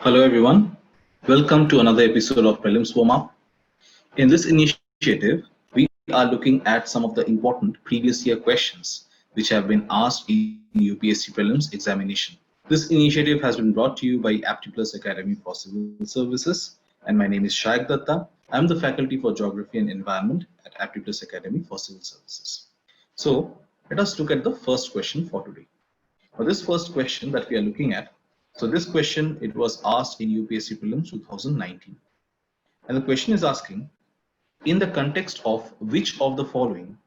Hello everyone, welcome to another episode of Prelims Warm Up. In this initiative, we are looking at some of the important previous year questions which have been asked in UPSC Prelims examination. This initiative has been brought to you by Aptiplus Academy for Civil Services, and my name is Shaikh Datta. I am the faculty for Geography and Environment at Aptiplus Academy for Civil Services. So, let us look at the first question for today. For this first question that we are looking at, so this question it was asked in UPSC Prelims 2019, and the question is asking, in the context of which of the following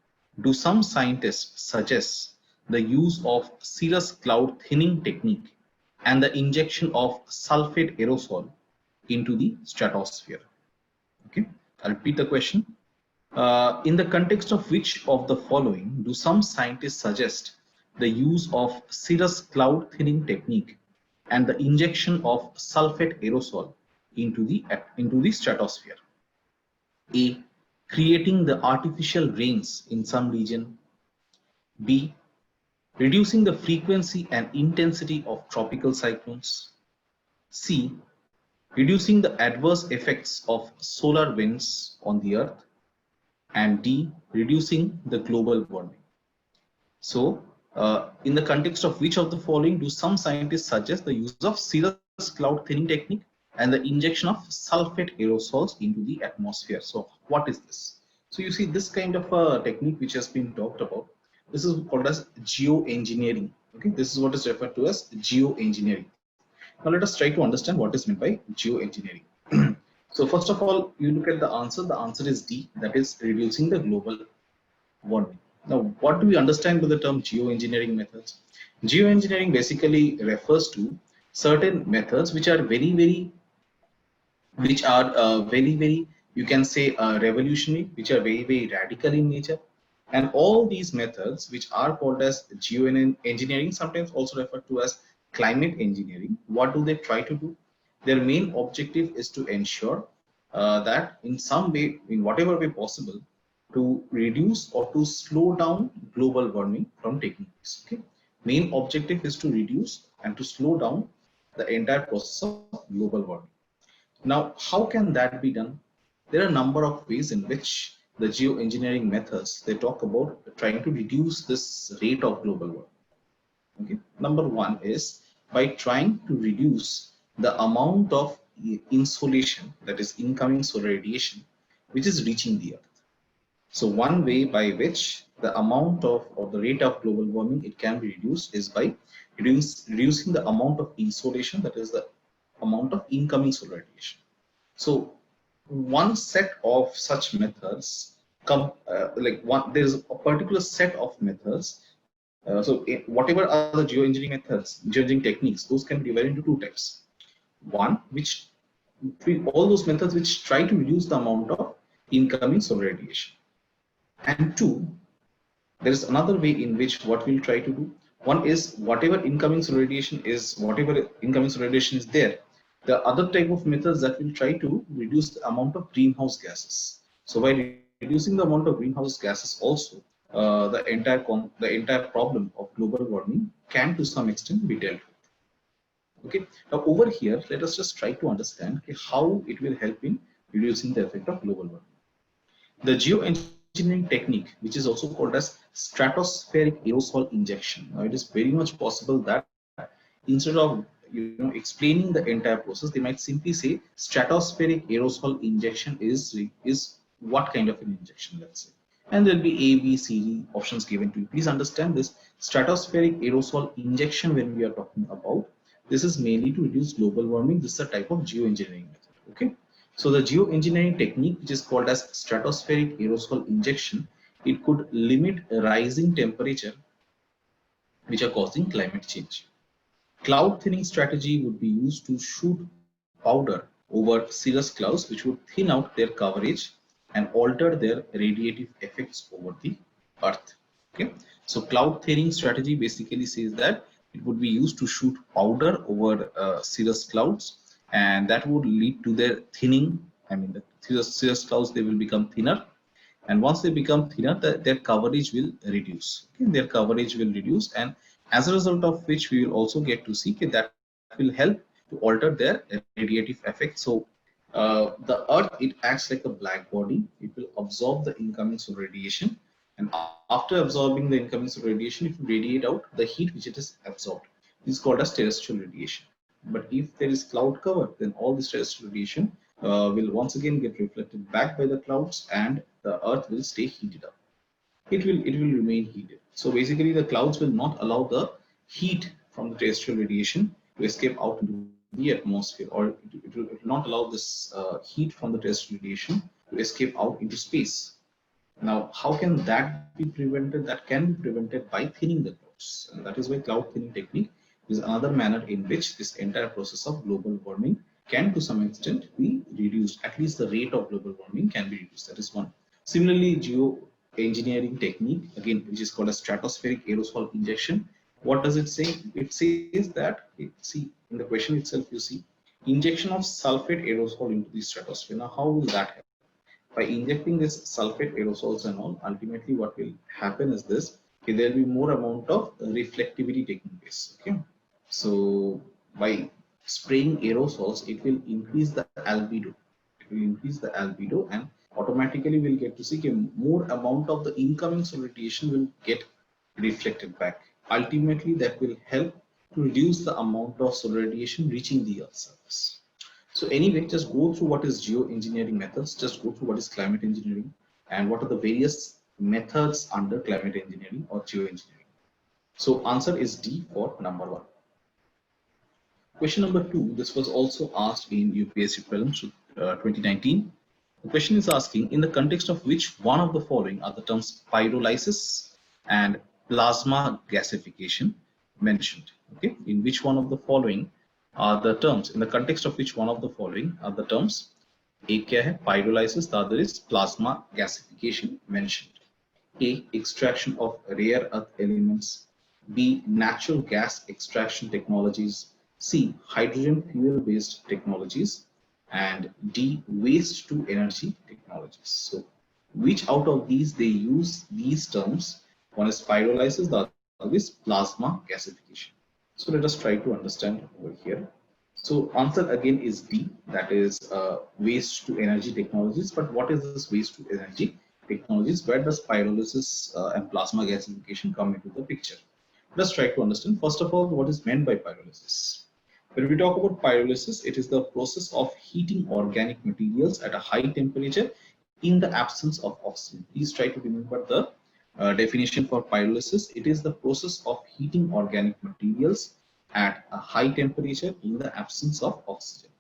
do some scientists suggest the use of cirrus cloud thinning technique and the injection of sulfate aerosol into the stratosphere? Okay, I'll repeat the question. In the context of which of the following do some scientists suggest the use of cirrus cloud thinning technique and the injection of sulfate aerosol into the stratosphere? A. Creating the artificial rains in some region. B. Reducing the frequency and intensity of tropical cyclones. C. Reducing the adverse effects of solar winds on the earth. And D. Reducing the global warming. So, in the context of which of the following do some scientists suggest the use of cirrus cloud thinning technique and the injection of sulfate aerosols into the atmosphere? So, what is this? So, you see this kind of a technique which has been talked about. This is called as geoengineering. Okay, this is what is referred to as geoengineering. Now, let us try to understand what is meant by geoengineering. So, first of all, you look at the answer. The answer is D, that is reducing the global warming. Now, what do we understand by the term geoengineering methods? Geoengineering basically refers to certain methods which are very, you can say revolutionary, which are very radical in nature. And all these methods, which are called as geoengineering, sometimes also referred to as climate engineering, what do they try to do? Their main objective is to ensure that in some way, in whatever way possible, to reduce or to slow down global warming from taking place. Okay, main objective is to reduce and to slow down the entire process of global warming. Now, how can that be done? There are a number of ways in which the geoengineering methods they talk about trying to reduce this rate of global warming. Okay, number one is by trying to reduce the amount of insolation, that is incoming solar radiation, which is reaching the earth. So one way by which the amount of or the rate of global warming it can be reduced is by reducing the amount of insolation, that is the amount of incoming solar radiation. So one set of such methods there's a particular set of methods. Whatever are the geoengineering techniques, those can be divided into two types. One, which all those methods which try to reduce the amount of incoming solar radiation. And two, there is another way in which what we'll try to do. One is whatever incoming solar radiation is there, the other type of methods that will try to reduce the amount of greenhouse gases. So by reducing the amount of greenhouse gases also, the entire problem of global warming can to some extent be dealt with. Okay, now over here let us just try to understand how it will help in reducing the effect of global warming. The geoengineering technique, which is also called as stratospheric aerosol injection. Now, it is very much possible that instead of explaining the entire process, they might simply say stratospheric aerosol injection is what kind of an injection, let's say. And there'll be A, B, C, D options given to you. Please understand this stratospheric aerosol injection when we are talking about. This is mainly to reduce global warming. This is a type of geoengineering method. Okay. So the geoengineering technique, which is called as stratospheric aerosol injection, it could limit rising temperature which are causing climate change. Cloud thinning strategy would be used to shoot powder over cirrus clouds, which would thin out their coverage and alter their radiative effects over the earth. Okay, so cloud thinning strategy basically says that it would be used to shoot powder over cirrus clouds, and that would lead to their thinning. I mean, the cirrus clouds, they will become thinner, and once they become thinner, their coverage will reduce. Okay? Their coverage will reduce, and as a result of which we will also get to see that will help to to alter their radiative effect. So the earth, it acts like a black body. It will absorb the incoming solar radiation, and after absorbing the incoming solar radiation, it will radiate out the heat which it has absorbed. This is called as terrestrial radiation. But if there is cloud cover, then all this terrestrial radiation will once again get reflected back by the clouds, and the earth will stay heated up. It will remain heated. So basically the clouds will not allow the heat from the terrestrial radiation to escape out into the atmosphere, or it will not allow this heat from the terrestrial radiation to escape out into space. Now, how can that be prevented? That can be prevented by thinning the clouds, and that is why cloud thinning technique is another manner in which this entire process of global warming can to some extent be reduced. At least the rate of global warming can be reduced. That is one. Similarly, geoengineering technique, again, which is called a stratospheric aerosol injection. What does it say? It says that, see, in the question itself, you see injection of sulfate aerosol into the stratosphere. Now, how will that happen? By injecting this sulfate aerosols and all, ultimately what will happen is this: okay, there will be more amount of reflectivity taking place. Okay, so by spraying aerosols, it will increase the albedo. It will increase the albedo, and automatically we'll get to see more amount of the incoming solar radiation will get reflected back. Ultimately, that will help to reduce the amount of solar radiation reaching the Earth's surface. So anyway, just go through what is geoengineering methods, just go through what is climate engineering, and what are the various methods under climate engineering or geoengineering. So answer is D for number 1. Question number 2, this was also asked in UPSC prelims 2019. The question is asking, in the context of which one of the following are the terms pyrolysis and plasma gasification mentioned? Okay, in which one of the following are the terms, in the context of which one of the following are the terms? एक क्या है pyrolysis, the other is plasma gasification mentioned. A, extraction of rare earth elements. B, natural gas extraction technologies. C, hydrogen fuel based technologies. And D, waste to energy technologies. So which out of these they use these terms? One is pyrolysis, the other is plasma gasification. So let us try to understand over here. So answer again is D, that is waste to energy technologies. But what is this waste to energy technologies? Where does pyrolysis and plasma gasification come into the picture? Let's try to understand. First of all, what is meant by pyrolysis? When we talk about pyrolysis, it is the process of heating organic materials at a high temperature in the absence of oxygen. Please try to remember the definition for pyrolysis. It is the process of heating organic materials at a high temperature in the absence of oxygen.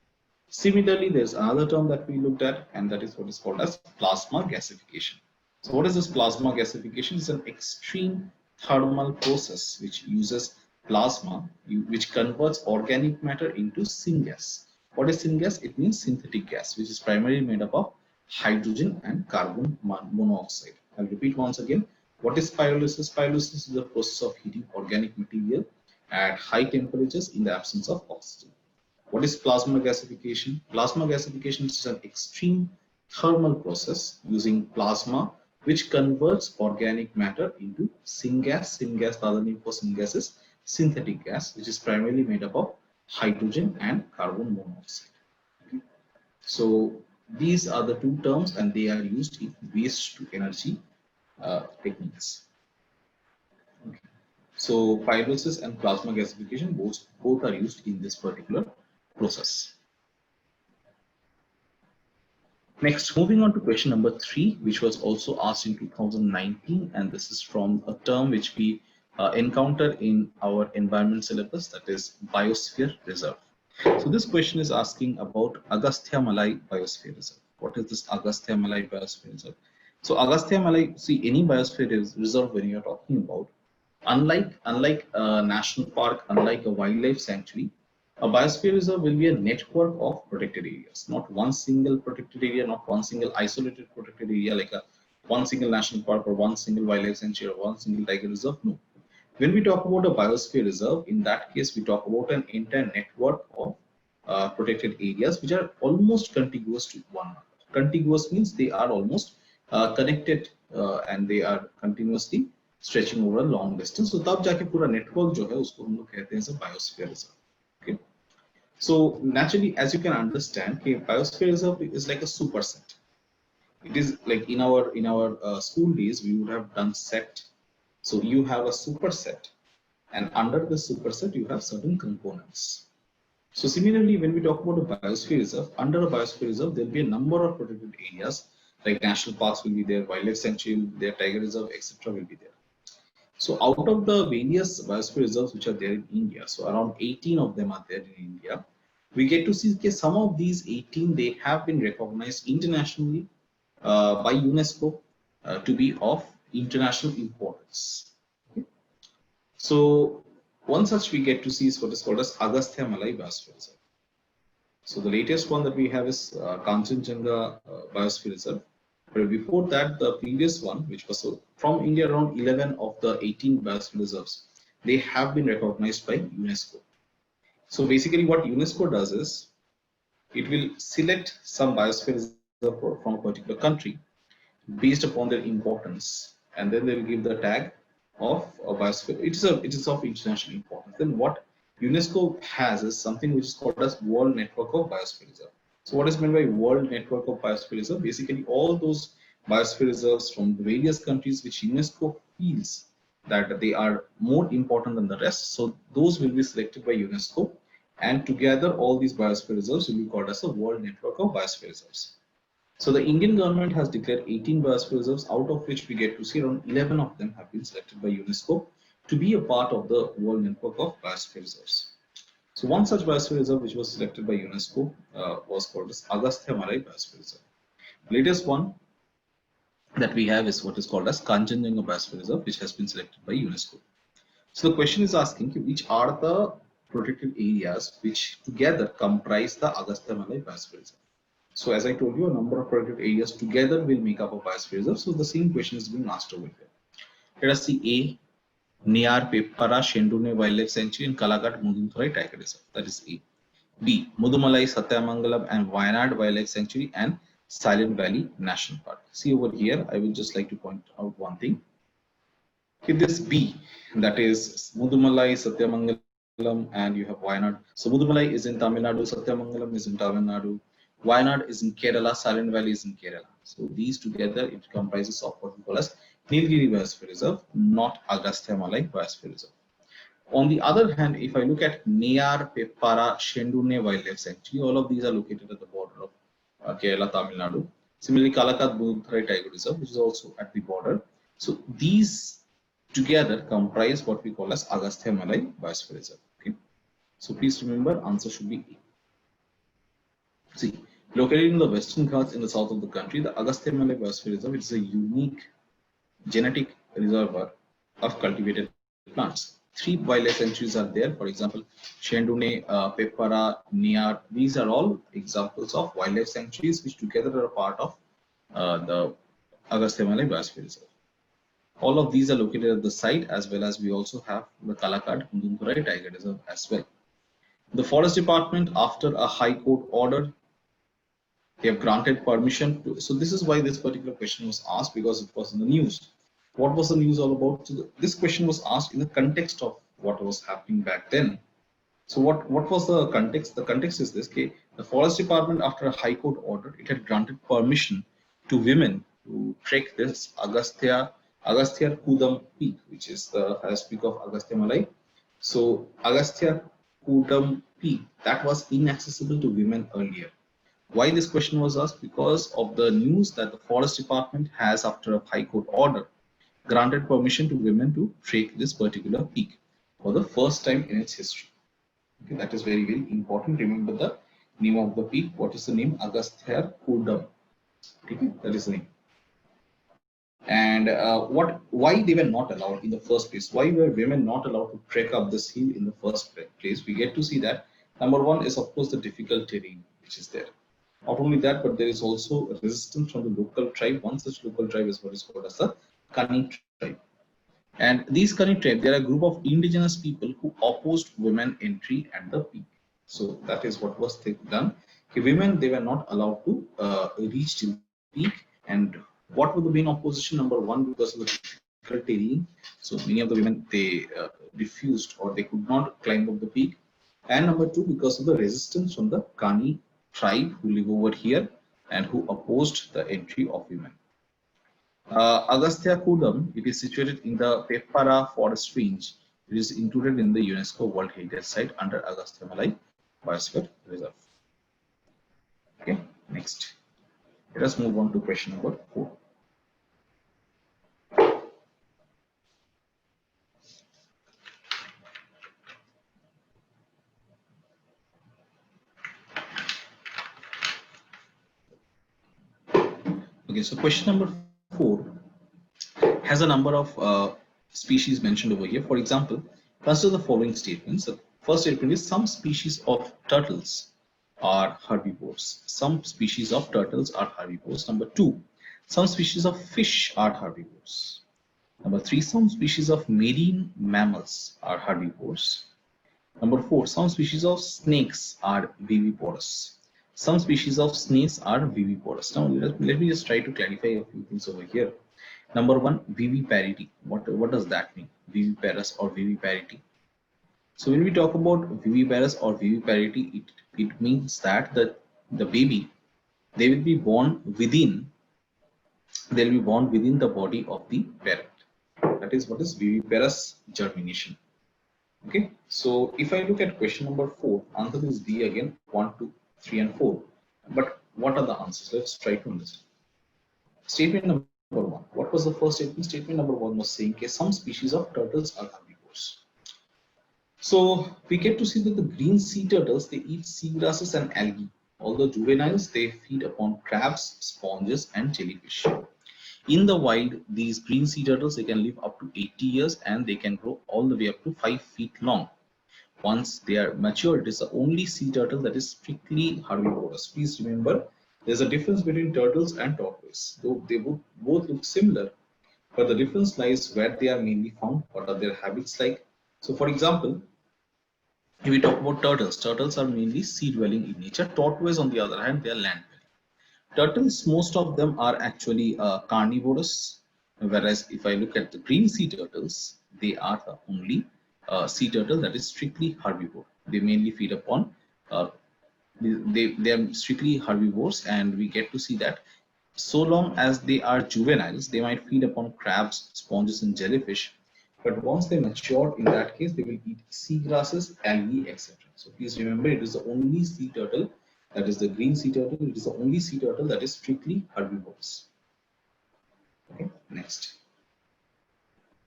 Similarly, there's another term that we looked at, and that is what is called as plasma gasification. So what is this plasma gasification? It's an extreme thermal process which uses plasma, which converts organic matter into syngas. What is syngas? It means synthetic gas, which is primarily made up of hydrogen and carbon monoxide. I'll repeat once again. What is pyrolysis? Pyrolysis is the process of heating organic material at high temperatures in the absence of oxygen. What is plasma gasification? Plasma gasification is an extreme thermal process using plasma, which converts organic matter into syngas. Syngas, the other name for syngas is synthetic gas, which is primarily made up of hydrogen and carbon monoxide. Okay. So these are the two terms, and they are used in waste to energy techniques. Okay. So pyrolysis and plasma gasification both are used in this particular process. Next, moving on to question number 3, which was also asked in 2019, and this is from a term which we encounter in our environment syllabus, that is biosphere reserve. So this question is asking about Agastya Malai Biosphere Reserve. What is this Agastya Malai Biosphere Reserve? So Agastya Malai, see, any biosphere reserve when you are talking about, unlike a national park, unlike a wildlife sanctuary, a biosphere reserve will be a network of protected areas, not one single protected area, not one single isolated protected area like one single national park or one single wildlife sanctuary or one single tiger reserve. No. When we talk about a biosphere reserve, in that case, we talk about an entire network of protected areas which are almost contiguous to one another. Contiguous means they are almost connected and they are continuously stretching over a long distance. So तब जाके पूरा network जो है उसको हम लोग कहते हैं biosphere reserve. Okay. So naturally, as you can understand, okay, biosphere reserve is like a superset. It is like in our school days we would have done set. So you have a superset, and under the superset you have certain components. So similarly, when we talk about a biosphere reserve, under a biosphere reserve there will be a number of protected areas, like national parks will be there, wildlife sanctuary will be there, tiger reserve, etc. will be there. So out of the various biosphere reserves which are there in India, so around 18 of them are there in India, we get to see, okay, some of these 18 they have been recognized internationally by UNESCO to be of international importance. Okay. So one such we get to see is what is called as Agastya Malai Biosphere Reserve. So the latest one that we have is Kanchenjunga Biosphere Reserve. But before that, the previous one, which was from India, around 11 of the 18 biosphere reserves, they have been recognized by UNESCO. So basically, what UNESCO does is it will select some biosphere reserve from a particular country based upon their importance, and then they will give the tag of a biosphere. It is of international importance. Then what UNESCO has is something which is called as World Network of Biosphere Reserve. So what is meant by World Network of Biosphere Reserve? Basically, all those biosphere reserves from the various countries which UNESCO feels that they are more important than the rest. So those will be selected by UNESCO, and together all these biosphere reserves will be called as a World Network of Biosphere Reserves. So the Indian government has declared 18 biosphere reserves, out of which we get to see around 11 of them have been selected by UNESCO to be a part of the World Network of Biosphere Reserves. So one such biosphere reserve which was selected by UNESCO was called as Agastya Malai Biosphere Reserve. Latest one that we have is what is called as Kanchenjunga Biosphere Reserve, which has been selected by UNESCO. So the question is asking which are the protected areas which together comprise the Agastya Malai Biosphere Reserve. So as I told you, a number of protected areas together will make up a biosphere reserve. So the same question is being asked over here. Let us see A. Neyar Peppara Shendune Wildlife Sanctuary and Kalagat Mudunthrai Tiger Reserve. That is A. B. Mudumalai Satyamangalam and Wayanad Wildlife Sanctuary and Silent Valley National Park. See over here, I will just like to point out one thing. Okay, this B, that is Mudumalai Satyamangalam, and you have Wayanad. So Mudumalai is in Tamil Nadu, Satyamangalam is in Tamil Nadu, Wayanad is in Kerala, Silent Valley is in Kerala. So these together, it comprises of what we call as Nilgiri Biosphere Reserve, not Agastya Malai Biosphere Reserve. On the other hand, if I look at Neyar, Peppara, Shendune Wildlife Sanctuary, all of these are located at the border of Kerala, Tamil Nadu. Similarly, Kalakat Mudunthrai Tiger Reserve, which is also at the border. So these together comprise what we call as Agastya Malai Biosphere Reserve. Okay. So please remember, answer should be A. See, located in the Western Ghats in the south of the country, the Agastya Malai Biosphere Reserve is a unique genetic reservoir of cultivated plants. 3 wildlife sanctuaries are there. For example, Shendune, Peppara, Neyar. These are all examples of wildlife sanctuaries which together are a part of the Agastya Malai Biosphere Reserve. All of these are located at the site, as well as we also have the Kalakat Mudunthrai Tiger Reserve as well. The Forest Department, after a High Court order, they have granted permission to. So this is why this particular question was asked, because it was in the news. What was the news all about? So this question was asked in the context of what was happening back then. So what was the context? The context is this: okay, the Forest Department, after a High Court order, it had granted permission to women to trek this Agastya Kudam peak, which is the highest peak of Agastya Malai. So Agastya Kudam peak, that was inaccessible to women earlier. Why this question was asked? Because of the news that the Forest Department has, after a High Court order, granted permission to women to trek this particular peak for the first time in its history. Okay, that is very, very important. Remember the name of the peak. What is the name? Agastya Kudam. Okay, that is the name. And why they were not allowed in the first place? Why were women not allowed to trek up this hill in the first place? We get to see that number one is, of course, the difficult terrain which is there. Not only that, but there is also resistance from the local tribe. One such local tribe is what is called as the Kani tribe. And these Kani tribe, they are a group of indigenous people who opposed women entry at the peak. So that is what was done. Okay, women, they were not allowed to reach to the peak. And what was the main opposition? Number one, because of the difficult terrain. So many of the women, they refused, or they could not climb up the peak. And number two, because of the resistance from the Kani tribe who live over here and who opposed the entry of women. Agastya Kudam, it is situated in the Peppara forest range. It is included in the UNESCO World Heritage Site under Agastya Malai Biosphere Reserve. Okay, next. Let us move on to question number 4. Okay, so question number 4 has a number of species mentioned over here. For example, consider the following statements. The first statement is some species of turtles are herbivores. Some species of turtles are herbivores. Number 2, some species of fish are herbivores. Number 3, some species of marine mammals are herbivores. Number 4, some species of snakes are viviparous. Some species of snakes are viviparous. Now let me just try to clarify a few things over here. Number 1, viviparity. What does that mean? Viviparous or viviparity. So when we talk about viviparous or viviparity, it means that the baby, they will be born within the body of the parent. That is what is viviparous germination. Okay, so if I look at question number 4, answer is D again, 1, 2, 3 and 4. But what are the answers? Let's try to understand. Statement number 1. What was the first statement? Statement number 1 was saying that some species of turtles are herbivores. So we get to see that the green sea turtles, they eat seagrasses and algae. Although juveniles, they feed upon crabs, sponges and jellyfish. In the wild, these green sea turtles, they can live up to 80 years and they can grow all the way up to 5 feet long. Once they are mature, it is the only sea turtle that is strictly herbivorous. Please remember, there's a difference between turtles and tortoise. Though they both look similar, but the difference lies where they are mainly found, what are their habits like. So for example, if we talk about turtles are mainly sea dwelling in nature. Tortoise, on the other hand, they are land dwelling. Turtles, most of them are actually carnivorous, whereas if I look at the green sea turtles, they are the only sea turtle that is strictly herbivore. They mainly feed upon they are strictly herbivores, and we get to see that so long as they are juveniles, they might feed upon crabs, sponges and jellyfish, but once they mature, in that case they will eat seagrasses, algae, etc. So please remember, it is the only sea turtle, that is the green sea turtle, it is the only sea turtle that is strictly herbivorous. Okay, next.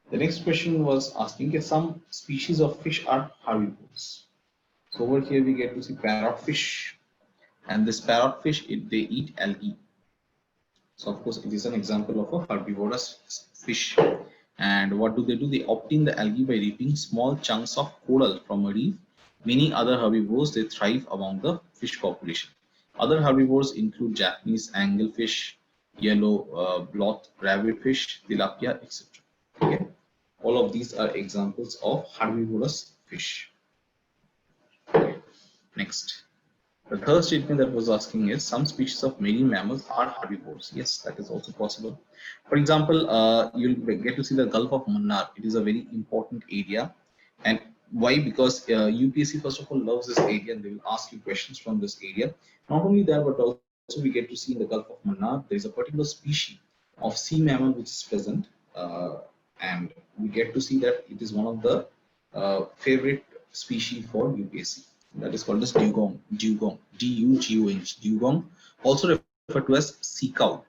The next question was asking if some species of fish are herbivores. So over here we get to see parrotfish, and this parrotfish, they eat algae. So of course it is an example of a herbivorous fish. And what do? They obtain the algae by reaping small chunks of coral from a reef. Many other herbivores, they thrive among the fish population. Other herbivores include Japanese anglefish, yellow bloth rabbitfish, tilapia, etc. Okay, all of these are examples of herbivorous fish. Okay. Next. The third statement that was asking is some species of marine mammals are herbivores. Yes, that is also possible. For example, you'll get to see the Gulf of Mannar. It is a very important area. And why? Because UPSC first of all loves this area and they will ask you questions from this area. Not only that, but also we get to see in the Gulf of Mannar, there is a particular species of sea mammal which is present. And we get to see that it is one of the favorite species for UPSC. That is called as dugong, D-U-G-O-N, dugong, also referred to as sea cow.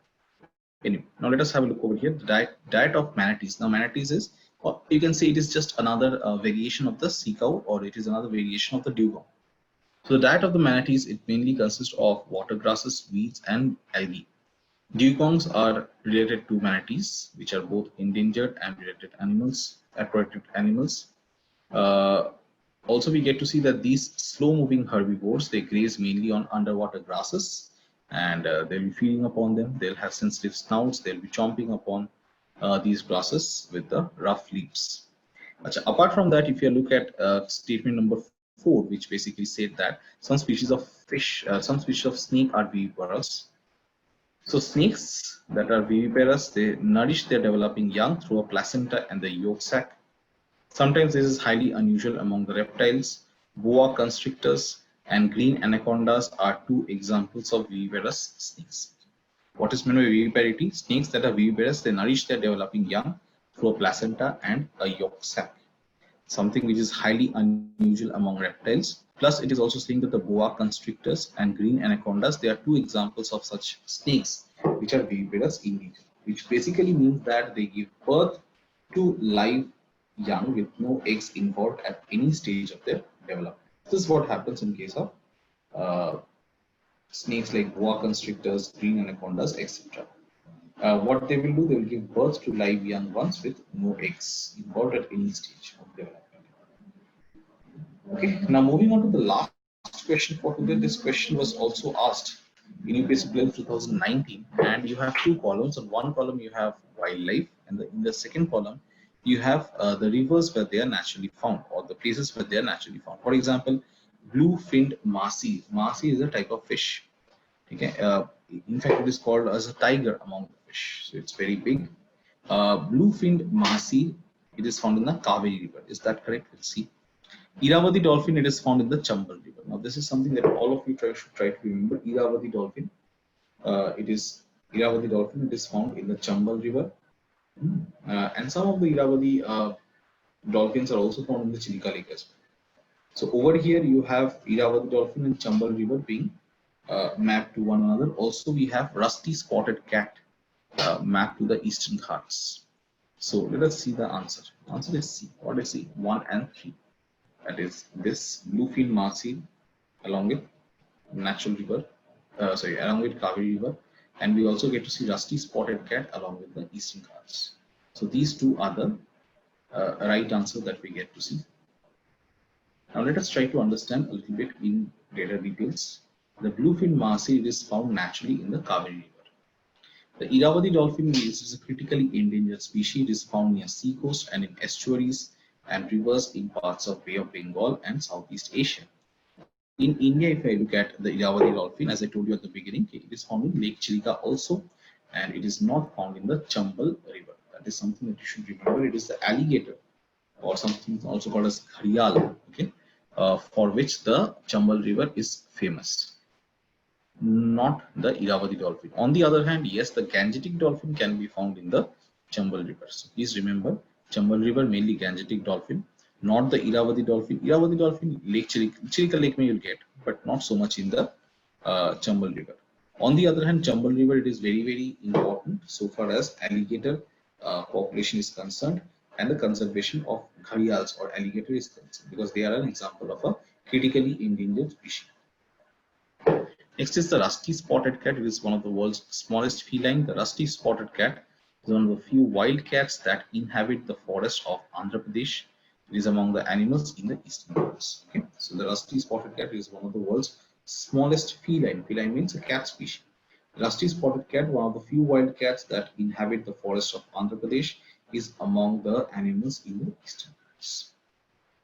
Anyway, now let us have a look over here. The diet of manatees. Now manatees is, or you can say it is just another variation of the sea cow, or it is another variation of the dugong. So the diet of the manatees, it mainly consists of water grasses, weeds and algae. Dugongs are related to manatees, which are both endangered and related animals, aquatic animals. Also, we get to see that these slow-moving herbivores, they graze mainly on underwater grasses, and they'll be feeding upon them. They'll have sensitive snouts. They'll be chomping upon these grasses with the rough leaves. Apart from that, if you look at statement number 4, which basically said that some species of fish, some species of snake are viviparous. So snakes that are viviparous, they nourish their developing young through a placenta and the yolk sac. Sometimes this is highly unusual among the reptiles. Boa constrictors and green anacondas are two examples of viviparous snakes. What is meant by viviparity? Snakes that are viviparous, they nourish their developing young through a placenta and a yolk sac, something which is highly unusual among reptiles. Plus, it is also saying that the boa constrictors and green anacondas, they are two examples of such snakes which are viviparous in nature, which basically means that they give birth to live young with no eggs involved at any stage of their development. This is what happens in case of uh, snakes like boa constrictors, green anacondas, etc. What they will do, they will give birth to live young ones with no eggs involved at any stage of development. Okay, now moving on to the last question for today. This question was also asked in UPSC Prelims 2019, and you have two columns. On one column, you have wildlife, and in the second column, you have the rivers where they are naturally found, or the places where they are naturally found. For example, blue-finned marcy. Marcy is a type of fish. Okay, in fact, it is called as a tiger among the fish. So it's very big. Blue-finned marcy. It is found in the Kaveri River. Is that correct? Let's see. Irrawaddy dolphin, it is found in the Chambal River. Now, this is something that all of you should try to remember. Irrawaddy dolphin, Irrawaddy dolphin. It is found in the Chambal River, and some of the Irrawaddy dolphins are also found in the Chilika Lake as well. So over here you have Irrawaddy dolphin and Chambal River being mapped to one another. Also, we have rusty spotted cat mapped to the Eastern Ghats. So let us see the answer. Answer is C. What is C? 1 and 3. That is this bluefin marcy along with natural river, along with Kaveri River, and we also get to see rusty spotted cat along with the Eastern Ghats. So these two are the right answer that we get to see. Now let us try to understand a little bit in greater details. The bluefin marcy is found naturally in the Kaveri River. The Irrawaddy dolphin is a critically endangered species. It is found near seacoast and in estuaries and rivers in parts of Bay of Bengal and Southeast Asia. In India, if I look at the Irrawaddy dolphin, as I told you at the beginning, it is found in Lake Chilika also, and it is not found in the Chambal River. That is something that you should remember. It is the alligator, or something also called as gharial, okay, for which the Chambal River is famous, not the Irrawaddy dolphin. On the other hand, yes, the Gangetic dolphin can be found in the Chambal River. So please remember, Chambal River mainly Gangetic dolphin, not the Irrawaddy dolphin. Irrawaddy dolphin, Lake Chilika Lake may you'll get, but not so much in the Chambal River. On the other hand, Chambal River, it is very, very important so far as alligator population is concerned, and the conservation of gharials or alligator is concerned, because they are an example of a critically endangered species. Next is the rusty spotted cat. It is one of the world's smallest feline. The rusty spotted cat is one of the few wild cats that inhabit the forest of Andhra Pradesh. It is among the animals in the Eastern Ghats. Okay, so the rusty spotted cat is one of the world's smallest feline. Feline means a cat species. The rusty spotted cat, one of the few wild cats that inhabit the forest of Andhra Pradesh, is among the animals in the Eastern Ghats.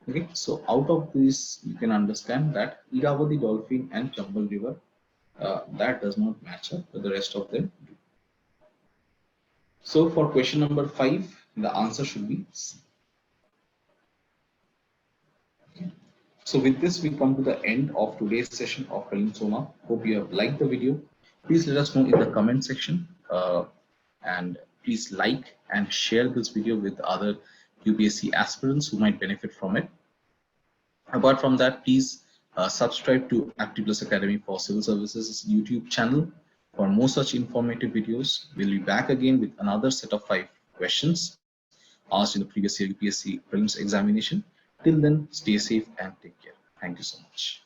Okay, so out of this, you can understand that Irrawaddy dolphin and Chambal River, that does not match up, but the rest of them do. So for question number 5, the answer should be C. Okay. So with this, we come to the end of today's session of Prelims Soma. Hope you have liked the video. Please let us know in the comment section, and please like and share this video with other UPSC aspirants who might benefit from it. Apart from that, please subscribe to Aptitude Academy for Civil Services YouTube channel for more such informative videos. We'll be back again with another set of 5 questions asked in the previous year UPSC Prelims examination. Till then, stay safe and take care. Thank you so much.